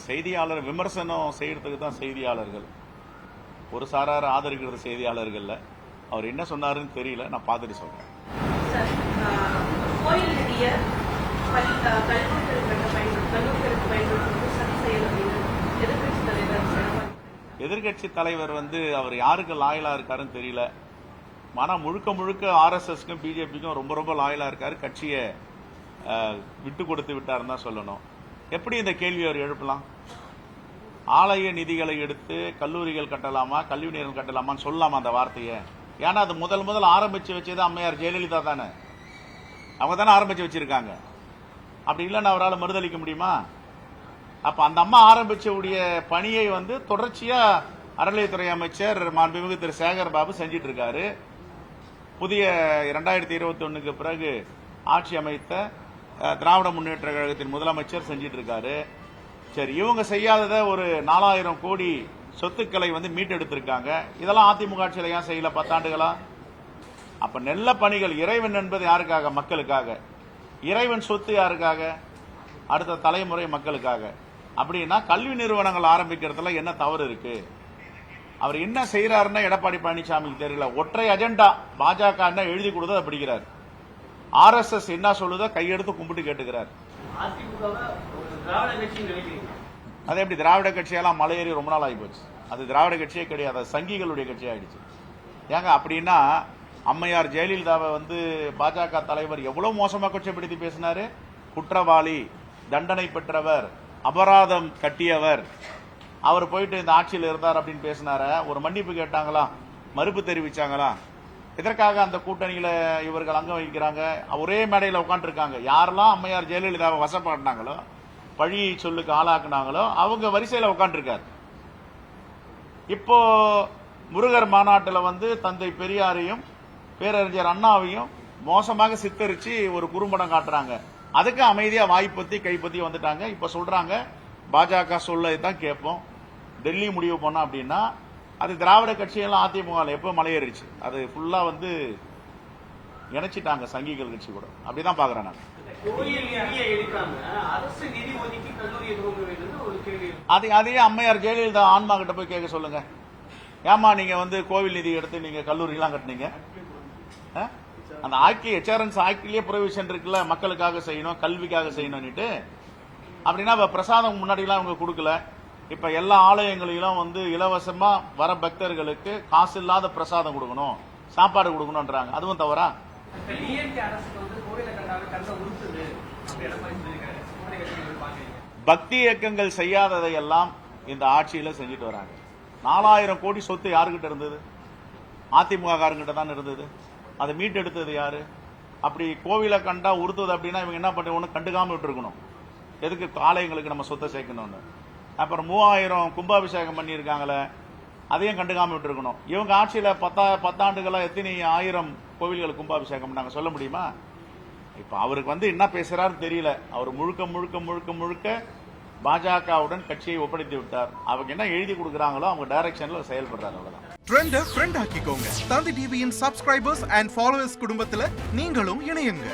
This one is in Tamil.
செய்தியாளர் விமர்சனம் செய்யறதுக்கு தான் செய்தியாளர்கள். ஒரு சாரார் ஆதரிக்கிறது செய்தியாளர்கள். அவர் என்ன சொன்னாருன்னு தெரியல, நான் பார்த்துட்டு சொல்றேன். எதிர்கட்சி தலைவர் அவர் யாருக்கு லாயலா இருக்காருன்னு தெரியல. ஆனா முழுக்க முழுக்க RSSக்கும் பிஜேபிக்கும் ரொம்ப ரொம்ப லாயலா இருக்காரு. கட்சியை விட்டு கொடுத்து விட்டாருன்னு தான் சொல்லணும். எப்படி இந்த கேள்வி அவர் எழுப்பலாம்? ஆலய நிதிகளை எடுத்து கல்லூரிகள் கட்டலாமா, கல்வி நிறுவனம் கட்டலாமான்னு சொல்லலாமா அந்த வார்த்தையை? ஏன்னா அது முதல் ஆரம்பிச்சு வச்சது அம்மையார் ஜெயலலிதா தானே. அவங்க தானே ஆரம்பிச்சு வச்சிருக்காங்க. அப்படி இல்லைன்னு அவரால் மறுதளிக்க முடியுமா? அப்ப அந்த அம்மா ஆரம்பிச்ச உடைய பணியை தொடர்ச்சியா அறநிலையத்துறை அமைச்சர் மாண்புமிகு திரு சேகர் பாபு செஞ்சிட்டு இருக்காரு. புதிய 2021க்கு பிறகு ஆட்சி அமைத்த திராவிட முன்னேற்ற கழகத்தின் முதலமைச்சர் செஞ்சிட்டு இருக்காரு. சரி, இவங்க செய்யாதத ஒரு 4000 கோடி சொத்துக்களை மீட்டெடுத்திருக்காங்க. இதெல்லாம் அதிமுக ஆட்சியில ஏன் செய்யல 10 ஆண்டுகளா? அப்ப நெல்ல பணிகள், இறைவன் என்பது யாருக்காக? மக்களுக்காக. இறைவன் சொத்து யாருக்காக? அடுத்த தலைமுறை மக்களுக்காக. அப்படின்னா கல்வி நிறுவனங்கள் ஆரம்பிக்கிறதுல என்ன தவறு இருக்கு? அவர் என்ன செய்யறாருன்னா எடப்பாடி பழனிசாமிக்கு தெரியல. ஒற்றை அஜெண்டா. பாஜக என்ன எழுதி கொடுத்தா பிடிக்கிறார். RSS என்ன சொல்லுதோ கையெடுத்து கும்பிட்டு கேட்டுக்கிறார். அது எப்படி திராவிட கட்சியெல்லாம் மலையேறி ரொம்ப நாள் ஆகி போச்சு. அது திராவிட கட்சியே கிடையாது, சங்கிகளுடைய கட்சி ஆயிடுச்சு. ஏங்க அப்படின்னா அம்மையார் ஜெயலலிதாவை பாஜக தலைவர் எவ்வளவு மோசமா கொச்சைப்படுத்தி பேசினாரு. குற்றவாளி, தண்டனை பெற்றவர், அபராதம் கட்டியவர், அவர் போயிட்டு இந்த ஆட்சியில் இருந்தார் அப்படின்னு பேசினார. ஒரு மன்னிப்பு கேட்டாங்களா? மறுப்பு தெரிவிச்சாங்களா? இதற்காக அந்த கூட்டணியில இவர்கள் அங்க வைக்கிறாங்க. ஒரே மேடையில் உட்காந்து இருக்காங்க. யாரெல்லாம் அம்மையார் ஜெயலலிதாவை வசப்பாட்டினாங்களோ, பழி சொல்லுக்கு ஆளாக்குனாங்களோ அவங்க வரிசையில உட்காந்து இருக்காரு. இப்போ முருகர் மாநாட்டில் தந்தை பெரியாரையும் பேரறிஞர் அண்ணாவையும் மோசமாக சித்தரிச்சு ஒரு குறும்படம் காட்டுறாங்க. அதுக்கு அமைதியா வாய்ப்பத்தி கைப்பத்தி வந்துட்டாங்க. இப்ப சொல்றாங்க பாஜக சொல்லதான் கேட்போம், டெல்லி முடிவு பண்ணோம் அப்படின்னா அது திராவிட கட்சியெல்லாம் அதிமுக எப்ப மலையேறிச்சு. அது ஃபுல்லா இணைச்சிட்டாங்க சங்கிகள் கட்சி கூட. அப்படிதான் பாக்குறேன் நான். அதையே அம்மையார் ஜெயலலிதா ஆன்மா கிட்ட போய் கேட்க சொல்லுங்க. ஏமா நீங்க கோவில் நிதி எடுத்து நீங்க கல்லூரி எல்லாம் கட்டினீங்க? அந்த HRNS ஆக்ட்லயே ப்ரொவிஷன் இருக்குல்ல, மக்களுக்காக செய்யணும், கல்விக்காக செய்யணும்னுட்டு. அப்படின்னா பிரசாதம் முன்னாடி எல்லாம் அவங்க கொடுக்கல. இப்ப எல்லா ஆலயங்களிலும் இலவசமா வர பக்தர்களுக்கு காசு இல்லாத பிரசாதம் கொடுக்கணும், சாப்பாடு கொடுக்கணும்ன்றாங்க. அதுவும் தவறா? பக்தி இயக்கங்கள் செய்யாததையெல்லாம் இந்த ஆட்சியில செஞ்சுட்டு வராங்க. 4000 கோடி சொத்து யாருக்கிட்ட இருந்தது? அதிமுக காரங்கிட்ட தான் இருந்தது. அதை மீட்டெடுத்தது யாரு? அப்படி கோவிலை கண்டா உறுத்துது அப்படின்னா இவங்க என்ன பண்ண கண்டுக்காம விட்டு இருக்கணும். எதுக்கு ஆலயங்களுக்கு நம்ம சொத்தை சேர்க்கணும்னு. அப்புறம் 3000 கும்பாபிஷேகம் பண்ணியிருக்காங்களே, அதையும் கண்டுக்காம விட்டு இருக்கணும். இவங்க ஆட்சியில 10 ஆண்டுகளா எத்தனை 1000 கோவில்களுக்கு கும்பாபிஷேகம் பண்ணாங்க சொல்ல முடியுமா? இப்ப அவருக்கு என்ன பேசுறாரு தெரியல. அவர் முழுக்க முழுக்க முழுக்க முழுக்க பாஜகவுடன் கட்சியை ஒப்படைத்து விட்டார். அவங்க என்ன எழுதி கொடுக்கறாங்களோ அவங்க டைரக்ஷன்ல செயல்படுறாங்க. அவ்வளவுதான். ட்ரெண்ட ஃப்ரெண்ட் ஆக்கிக்கோங்க. தந்தி டிவியின் சப்ஸ்கிரைபர்ஸ் அண்ட் ஃபாலோவர்ஸ் குடும்பத்துல நீங்களும் இணையுங்க.